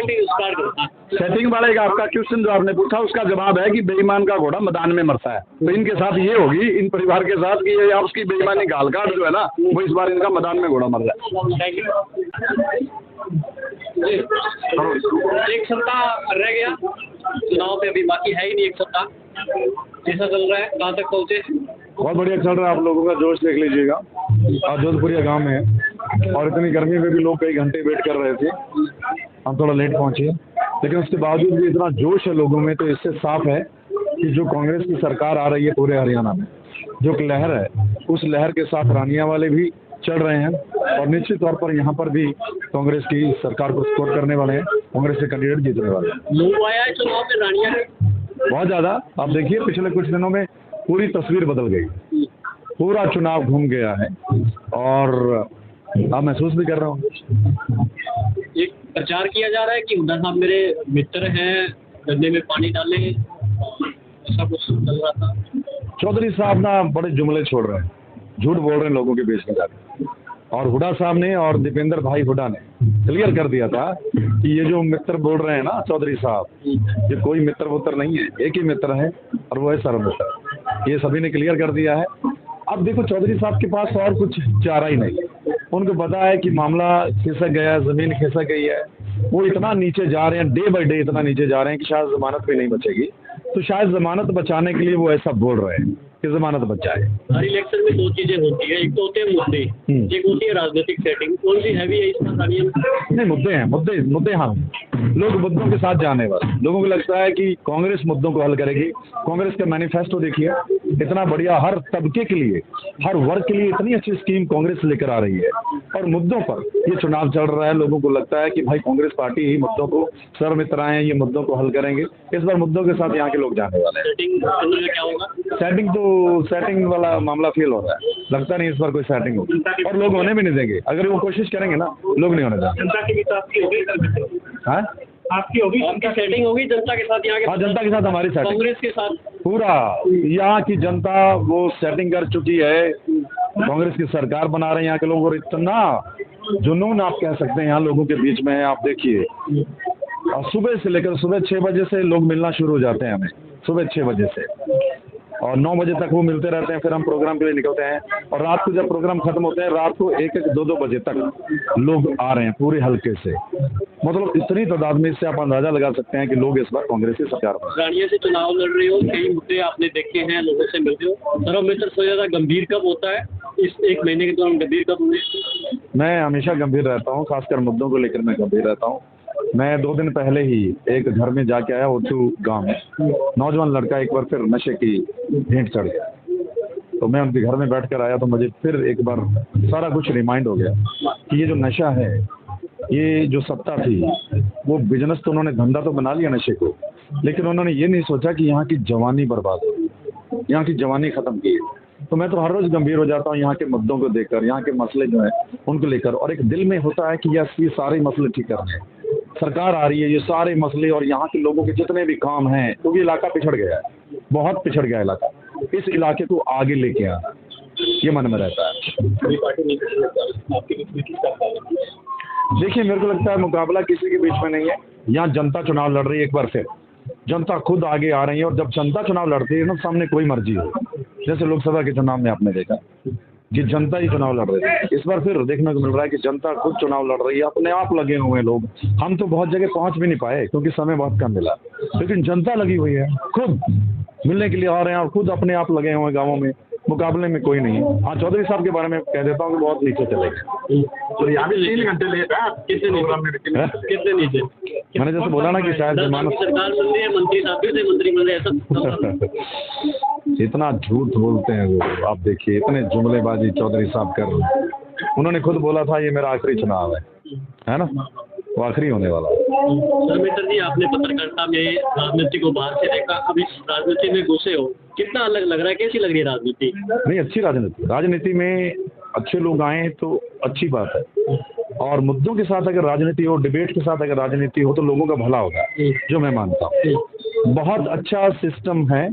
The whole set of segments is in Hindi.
भी स्टार्ट करता। सेटिंग वाले का आपका क्वेश्चन जो आपने पूछा उसका जवाब है कि बेईमान का घोड़ा मैदान में मरता है। तो इनके साथ ये होगी, इन परिवार के साथ, कि ये आपकी बेईमानी गाल काट जो है ना, वो इस बार इनका मैदान में घोड़ा मर रहा है। एक सप्ताह रह गया चुनाव पे, अभी बाकी है ही नहीं एक सप्ताह। कैसा चल रहा है, कहाँ तक पहुँचे? बहुत बढ़िया चल रहा है। आप लोगों का जोश देख लीजिएगा। आज जोधपुरिया गांव में है और इतनी गर्मी में भी लोग कई घंटे वेट कर रहे थे। हम थोड़ा लेट पहुंचे, लेकिन उसके बावजूद भी इतना जोश है लोगों में, तो इससे साफ है कि जो कांग्रेस की सरकार आ रही है पूरे हरियाणा में, जो एक लहर है, उस लहर के साथ रानिया वाले भी चढ़ रहे हैं और निश्चित तौर पर यहाँ पर भी कांग्रेस की सरकार को सपोर्ट करने वाले हैं, कांग्रेस के कैंडिडेट जीतने वाले हैं। लोग आया है चुनाव में रानिया बहुत ज़्यादा। आप देखिए पिछले कुछ दिनों में पूरी तस्वीर बदल गई, पूरा चुनाव घूम गया है और आप महसूस भी कर रहा हूँ। एक प्रचार किया जा रहा है कि हुड्डा साहब मेरे मित्र हैं, गन्ने में पानी डाले, ऐसा कुछ चल रहा था। चौधरी साहब ना बड़े जुमले छोड़ रहे हैं, झूठ बोल रहे हैं लोगों के बीच में जाकर। और हुड्डा साहब ने और दीपेंद्र भाई हुड्डा ने क्लियर कर दिया था कि ये जो मित्र बोल रहे हैं ना चौधरी साहब, ये कोई मित्र वुत्र नहीं है, एक ही मित्र है और वो है सर्वमित्र। ये सभी ने क्लियर कर दिया है। अब देखो चौधरी साहब के पास और कुछ चारा ही नहीं, उनको पता है कि मामला खिसक गया है, जमीन खिसक गई है, वो इतना नीचे जा रहे हैं, डे बाई डे इतना नीचे जा रहे हैं कि शायद जमानत भी नहीं बचेगी। तो शायद जमानत बचाने के लिए वो ऐसा बोल रहे हैं कि जमानत बच जाए। हर इलेक्शन में दो चीजें होती है, एक तो होते हैं मुद्दे, एक होती है राजनीतिक सेटिंग। कौन सी हैवी है इस बार रानिया में? नहीं, मुद्दे हैं, मुद्दे हाँ, लोग मुद्दों के साथ जाने वाले। लोगों को लगता है कि कांग्रेस मुद्दों को हल करेगी। कांग्रेस का मैनिफेस्टो देखिए, इतना बढ़िया, हर तबके के लिए, हर वर्ग के लिए इतनी अच्छी स्कीम कांग्रेस लेकर आ रही है। और मुद्दों पर ये चुनाव चल रहा है, लोगों को लगता है कि भाई कांग्रेस पार्टी ही मुद्दों को, सर्वमित्र आए हैं, ये मुद्दों को हल करेंगे। इस बार मुद्दों के साथ यहाँ के लोग जाने वाले हैं। क्या होगा? सेटिंग वाला मामला फेल हो रहा है, लगता नहीं इस बार कोई सेटिंग होगी और लोग होने भी नहीं देंगे। अगर वो कोशिश करेंगे ना, लोग नहीं होने देंगे। जनता की भी तो आपकी होगी, हाँ आपकी होगी, आपकी सेटिंग होगी जनता के साथ, यहाँ के? हाँ, जनता के साथ हमारी सेटिंग, कांग्रेस के साथ पूरा यहाँ की जनता वो सेटिंग कर चुकी है। कांग्रेस की सरकार बना रहे हैं यहाँ के लोग और इतना जुनून आप कह सकते हैं यहाँ लोगों के बीच में है। आप देखिए, और सुबह से लेकर सुबह 6 बजे से लोग मिलना शुरू हो जाते हैं हमें, सुबह 6 बजे से, और 9 बजे तक वो मिलते रहते हैं। फिर हम प्रोग्राम के लिए निकलते हैं और रात को जब प्रोग्राम खत्म होते हैं, रात को 1-1, 2-2 बजे तक लोग आ रहे हैं पूरे हल्के से। मतलब इतनी तादाद में, इससे आप अंदाजा लगा सकते हैं कि लोग इस बार कांग्रेस की सरकार पर। रानिया से चुनाव लड़ रहे हो, कई मुद्दे आपने देखे हैं, लोगों से मिलते हो, सर्वमित्र से ज्यादा गंभीर कब होता है? इस 1 महीने के दौरान गंभीर कब हुए? मैं हमेशा गंभीर रहता हूँ, खासकर मुद्दों को लेकर मैं गंभीर रहता हूँ। मैं 2 दिन पहले ही एक घर में जाके आया, ओटू गांव में, नौजवान लड़का एक बार फिर नशे की भेंट चढ़ गया। तो मैं उनके घर में बैठ कर आया तो मुझे फिर एक बार सारा कुछ रिमाइंड हो गया कि ये जो नशा है, ये जो सत्ता थी, वो बिजनेस तो उन्होंने, धंधा तो बना लिया नशे को, लेकिन उन्होंने ये नहीं सोचा कि यहाँ की जवानी बर्बाद हो, यहाँ की जवानी खत्म की है। तो मैं तो हर रोज गंभीर हो जाता हूँ यहाँ के मुद्दों को देखकर, यहाँ के मसले जो हैं उनको लेकर, और एक दिल में होता है कि ये सारे मसले ठीक करने हैं। सरकार आ रही है, ये सारे मसले और यहाँ के लोगों के जितने भी काम हैं, क्योंकि इलाका पिछड़ गया है, बहुत पिछड़ गया इलाका, इस इलाके को आगे लेके आना, ये मन में रहता है। देखिए, मेरे को लगता है मुकाबला किसी के बीच में नहीं है। यहाँ जनता चुनाव लड़ रही है, एक बार फिर जनता खुद आगे आ रही है। और जब जनता चुनाव लड़ती है ना, सामने कोई मर्जी हो, जैसे लोकसभा के चुनाव में आपने देखा कि जनता ही चुनाव लड़ रही है, इस बार फिर देखने को मिल रहा है कि जनता खुद चुनाव लड़ रही है, अपने आप लगे हुए हैं लोग। हम तो बहुत जगह पहुंच भी नहीं पाए क्योंकि समय बहुत कम मिला, लेकिन जनता लगी हुई है, खुद मिलने के लिए आ रहे हैं और खुद अपने आप लगे हुए हैं गाँवों में। मुकाबले में कोई नहीं है। हाँ, चौधरी साहब के बारे में कह देता हूँ कि बहुत नीचे चले गए, तो यहाँ भी 3 घंटे लेट है। कितने नीचे? मैंने जैसे बोला ना कि शायद जमानत सरकार बन रही है, मंत्री साहब भी थे, मंत्री बन रहे हैं, सब इतना झूठ बोलते हैं वो। आप देखिए, इतने जुमलेबाजी चौधरी साहब कर रहे हैं। उन्होंने खुद बोला था ये मेरा आखिरी चुनाव है ना, वो आखिरी होने वाला है। सर्वमित्र जी, आपने पत्रकारिता में राजनीति को बाहर से देखा, अब इस राजनीति में घुसे हो, कितना अलग लग रहा है, कैसी लग रही है राजनीति? नहीं, अच्छी राजनीति में अच्छे लोग आए तो अच्छी बात है। और मुद्दों के साथ अगर राजनीति हो, डिबेट के साथ अगर राजनीति हो, तो लोगों का भला होगा, जो मैं मानता हूँ। बहुत अच्छा सिस्टम है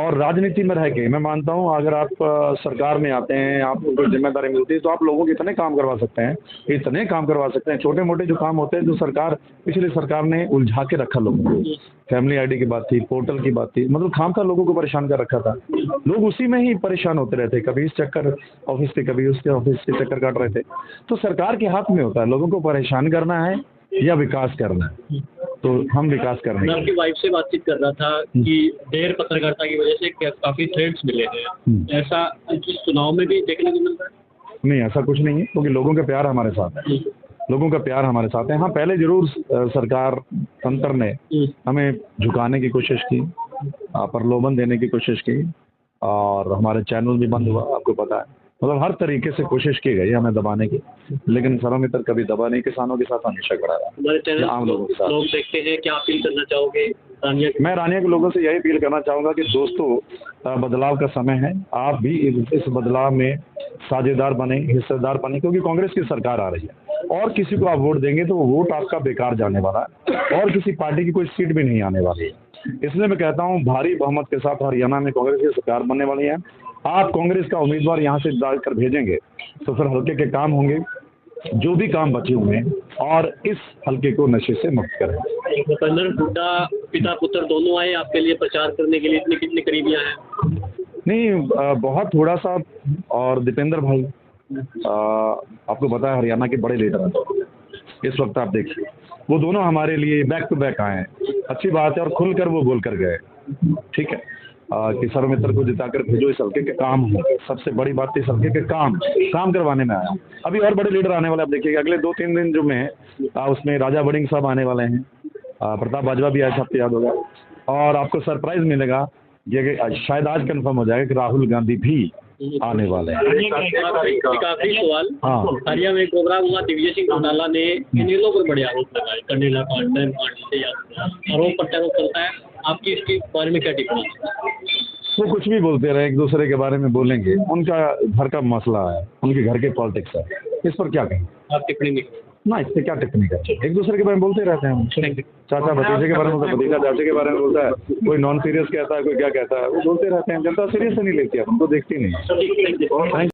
और राजनीति में रह के मैं मानता हूँ अगर आप सरकार में आते हैं, आपको कोई जिम्मेदारी मिलती है तो आप लोगों के इतने काम करवा सकते हैं, इतने काम करवा सकते हैं। छोटे मोटे जो काम होते हैं जो पिछली सरकार ने उलझा के रखा लोगों को, फैमिली आईडी की बात थी, पोर्टल की बात थी, मतलब खामखा लोगों को परेशान कर रखा था। लोग उसी में ही परेशान होते रहते, कभी इस चक्कर ऑफिस के, कभी उसके ऑफिस के चक्कर काट रहे थे। तो सरकार के हाथ में होता है लोगों को परेशान करना है या विकास करना है, तो हम विकास कर रहे मैं हैं। आपकी वाइफ से बातचीत कर रहा था कि देर पत्रकारिता की वजह से काफी थ्रेड्स मिले हैं, ऐसा इस चुनाव में भी देखने को मिल रहा है? नहीं, ऐसा कुछ नहीं है, क्योंकि लोगों का प्यार हमारे साथ है, लोगों का प्यार हमारे साथ है। हाँ, पहले जरूर सरकार तंत्र ने हमें झुकाने की कोशिश की, प्रलोभन देने की कोशिश की, और हमारे चैनल भी बंद हुआ, आपको पता है। मतलब हर तरीके से कोशिश की गई हमें दबाने की, लेकिन सरोमित्र कभी दबा नहीं, किसानों के साथ हमेशा खड़ा रहा। हमारे चैनल आम लोगों के साथ लोग देखते हैं, क्या अपील करना चाहोगे रानिया? मैं रानिया के लोगों से यही अपील करना चाहूँगा कि दोस्तों, बदलाव का समय है, आप भी इस बदलाव में साझेदार बने, हिस्सेदार बने, क्योंकि कांग्रेस की सरकार आ रही है और किसी को आप वोट देंगे तो वो वोट आपका बेकार जाने वाला है और किसी पार्टी की कोई सीट भी नहीं आने वाली है। इसलिए मैं कहता हूँ भारी बहुमत के साथ हरियाणा में कांग्रेस की सरकार बनने वाली है। आप कांग्रेस का उम्मीदवार यहाँ से डालकर भेजेंगे तो फिर हल्के के काम होंगे, जो भी काम बचे हुए हैं, और इस हल्के को नशे से मुक्त करें। भूपेंद्र हुड्डा पिता पुत्र दोनों आए आपके लिए प्रचार करने के लिए, इतनी कितनी करीबियां हैं? नहीं, बहुत थोड़ा सा। और दीपेंद्र भाई, आपको पता है हरियाणा के बड़े लीडर हैं इस वक्त, आप देखिए वो दोनों हमारे लिए बैक टू बैक आए हैं, अच्छी बात है, और खुलकर वो बोल कर गए, ठीक है, कि सरोमित्र को जिताकर भेजो, इस हल्के के काम हो। सबसे बड़ी बात इस हल्के के काम करवाने में आया। अभी और बड़े लीडर आने वाले, आप देखिएगा अगले 2-3 दिन जो में उसमें राजा वड़िंग साहब आने वाले हैं, प्रताप बाजवा भी आए, आपको याद होगा, और आपको सरप्राइज मिलेगा, ये शायद आज कंफर्म हो जाएगा कि राहुल गांधी भी आने वाले हैं। एक आखिरी सवाल, हाँ। हरियाणा में प्रोग्राम हुआ, दिव्य सिंह चौटाला ने इनेलो पर बड़े आरोप लगाए, कंडेला कांड से आरोप प्रत्यारोप करता है, आपकी इसके बारे में क्या टिप्पणी है? वो कुछ भी बोलते रहे, एक दूसरे के बारे में बोलेंगे, उनका घर का मसला है, उनके घर के पॉलिटिक्स है, इस पर क्या कहें? आप टिप्पणी नहीं ना, इस पर क्या टिप्पणी करें, एक दूसरे के बारे में बोलते रहते हैं हम। चाचा भतीजे के बारे में बोलता है, भतीजा चाचे के बारे में बोलता है, कोई नॉन सीरियस कहता है, कोई क्या कहता है, वो बोलते रहते हैं। जनता सीरियस नहीं लेती है, हमको देखती नहीं। है।